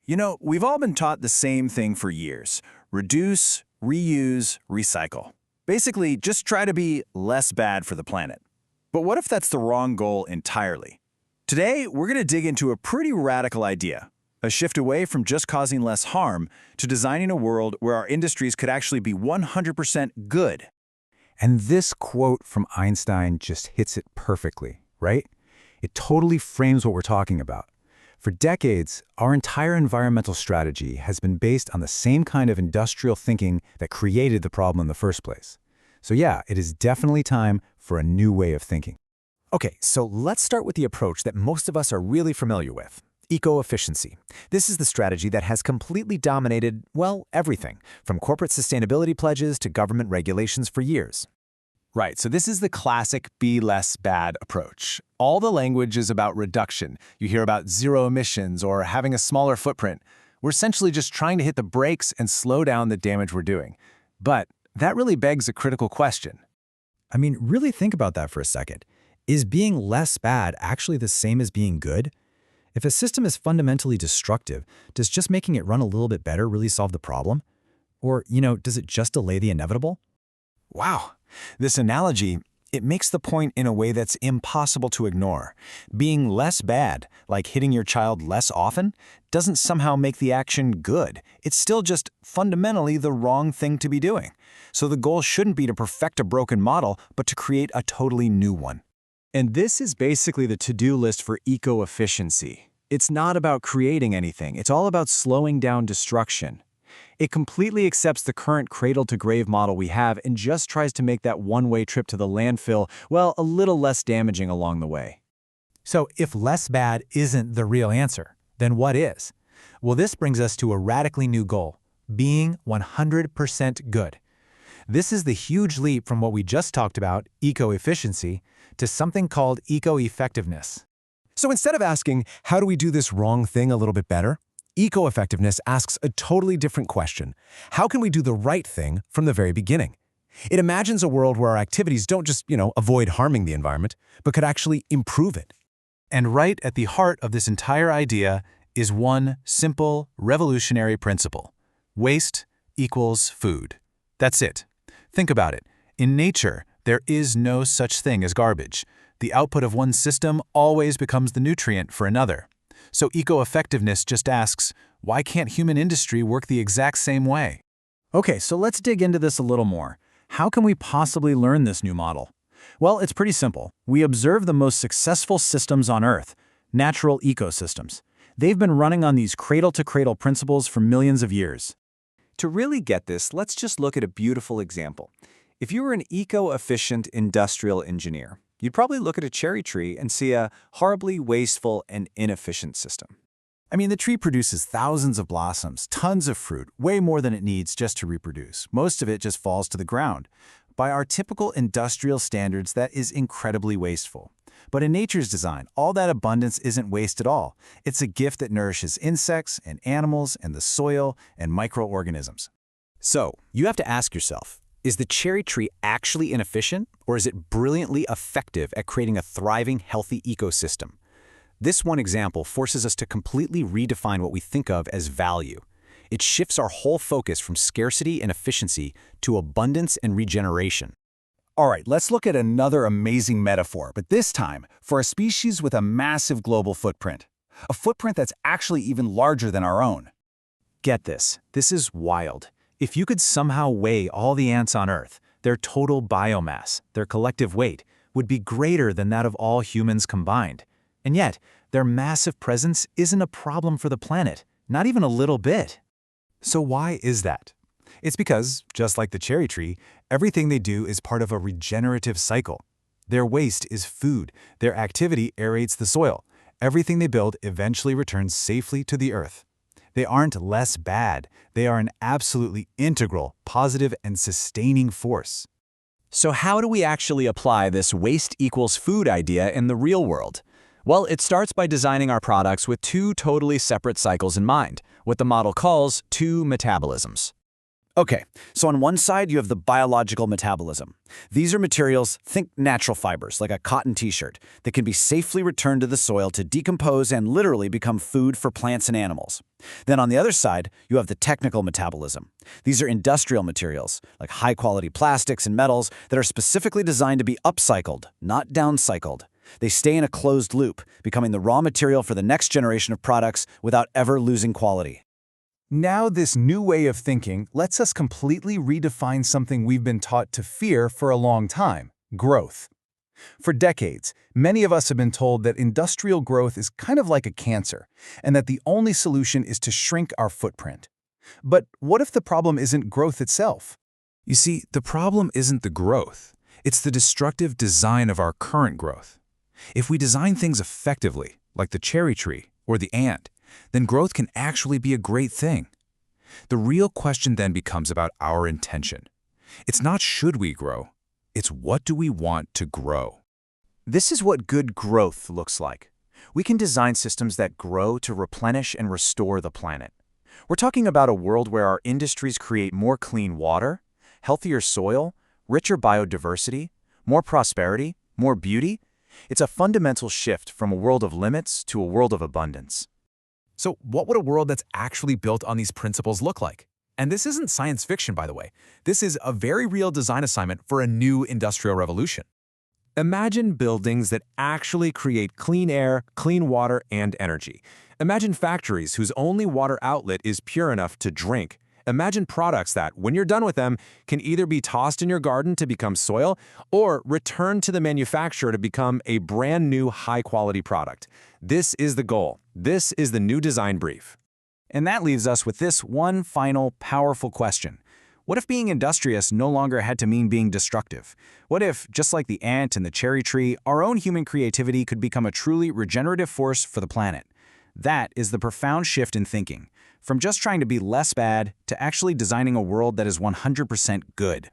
You know, we've all been taught the same thing for years. Reduce, reuse, recycle. Basically, just try to be less bad for the planet. But what if that's the wrong goal entirely? Today, we're going to dig into a pretty radical idea, a shift away from just causing less harm to designing a world where our industries could actually be 100% good. And this quote from Einstein just hits it perfectly, right? It totally frames what we're talking about. For decades, our entire environmental strategy has been based on the same kind of industrial thinking that created the problem in the first place. So yeah, it is definitely time for a new way of thinking. Okay, so let's start with the approach that most of us are really familiar with. Eco-efficiency. This is the strategy that has completely dominated, well, everything, from corporate sustainability pledges to government regulations for years. Right, so this is the classic be less bad approach. All the language is about reduction. You hear about zero emissions or having a smaller footprint. We're essentially just trying to hit the brakes and slow down the damage we're doing. But that really begs a critical question. I mean, really think about that for a second. Is being less bad actually the same as being good? If a system is fundamentally destructive, does just making it run a little bit better really solve the problem? Or, does it just delay the inevitable? Wow, this analogy, it makes the point in a way that's impossible to ignore. Being less bad, like hitting your child less often, doesn't somehow make the action good. It's still just fundamentally the wrong thing to be doing. So the goal shouldn't be to perfect a broken model, but to create a totally new one. And this is basically the to-do list for eco-efficiency. It's not about creating anything. It's all about slowing down destruction. It completely accepts the current cradle-to-grave model we have and just tries to make that one-way trip to the landfill, well, a little less damaging along the way. So if less bad isn't the real answer, then what is? Well, this brings us to a radically new goal, being 100% good. This is the huge leap from what we just talked about, eco-efficiency, to something called eco-effectiveness. So instead of asking, how do we do this wrong thing a little bit better? Eco-effectiveness asks a totally different question. How can we do the right thing from the very beginning? It imagines a world where our activities don't just, avoid harming the environment, but could actually improve it. And right at the heart of this entire idea is one simple, revolutionary principle. Waste equals food. That's it. Think about it. In nature, there is no such thing as garbage. The output of one system always becomes the nutrient for another. So eco-effectiveness just asks, why can't human industry work the exact same way? Okay, so let's dig into this a little more. How can we possibly learn this new model? Well, it's pretty simple. We observe the most successful systems on Earth, natural ecosystems. They've been running on these cradle-to-cradle principles for millions of years. To really get this, let's just look at a beautiful example. If you were an eco-efficient industrial engineer, you'd probably look at a cherry tree and see a horribly wasteful and inefficient system. I mean, the tree produces thousands of blossoms, tons of fruit, way more than it needs just to reproduce. Most of it just falls to the ground. By our typical industrial standards, that is incredibly wasteful. But in nature's design, all that abundance isn't waste at all. It's a gift that nourishes insects and animals and the soil and microorganisms. So, you have to ask yourself, is the cherry tree actually inefficient, or is it brilliantly effective at creating a thriving, healthy ecosystem? This one example forces us to completely redefine what we think of as value. It shifts our whole focus from scarcity and efficiency to abundance and regeneration. All right, let's look at another amazing metaphor, but this time for a species with a massive global footprint. A footprint that's actually even larger than our own. Get this. This is wild. If you could somehow weigh all the ants on Earth, their total biomass, their collective weight, would be greater than that of all humans combined. And yet, their massive presence isn't a problem for the planet, not even a little bit. So why is that? It's because, just like the cherry tree, everything they do is part of a regenerative cycle. Their waste is food. Their activity aerates the soil. Everything they build eventually returns safely to the earth. They aren't less bad. They are an absolutely integral, positive, and sustaining force. So how do we actually apply this waste equals food idea in the real world? Well, it starts by designing our products with two totally separate cycles in mind, what the model calls two metabolisms. Okay, so on one side, you have the biological metabolism. These are materials, think natural fibers, like a cotton t-shirt, that can be safely returned to the soil to decompose and literally become food for plants and animals. Then on the other side, you have the technical metabolism. These are industrial materials, like high-quality plastics and metals that are specifically designed to be upcycled, not downcycled. They stay in a closed loop, becoming the raw material for the next generation of products without ever losing quality. Now this new way of thinking lets us completely redefine something we've been taught to fear for a long time: growth. For decades, many of us have been told that industrial growth is kind of like a cancer, and that the only solution is to shrink our footprint. But what if the problem isn't growth itself? You see, the problem isn't the growth. It's the destructive design of our current growth. If we design things effectively, like the cherry tree or the ant, then growth can actually be a great thing. The real question then becomes about our intention. It's not should we grow, it's what do we want to grow. This is what good growth looks like. We can design systems that grow to replenish and restore the planet. We're talking about a world where our industries create more clean water, healthier soil, richer biodiversity, more prosperity, more beauty. It's a fundamental shift from a world of limits to a world of abundance. So what would a world that's actually built on these principles look like? And this isn't science fiction, by the way. This is a very real design assignment for a new industrial revolution. Imagine buildings that actually create clean air, clean water, and energy. Imagine factories whose only water outlet is pure enough to drink. Imagine products that, when you're done with them, can either be tossed in your garden to become soil or returned to the manufacturer to become a brand new high-quality product. This is the goal. This is the new design brief. And that leaves us with this one final, powerful question. What if being industrious no longer had to mean being destructive? What if, just like the ant and the cherry tree, our own human creativity could become a truly regenerative force for the planet? That is the profound shift in thinking, from just trying to be less bad to actually designing a world that is 100% good.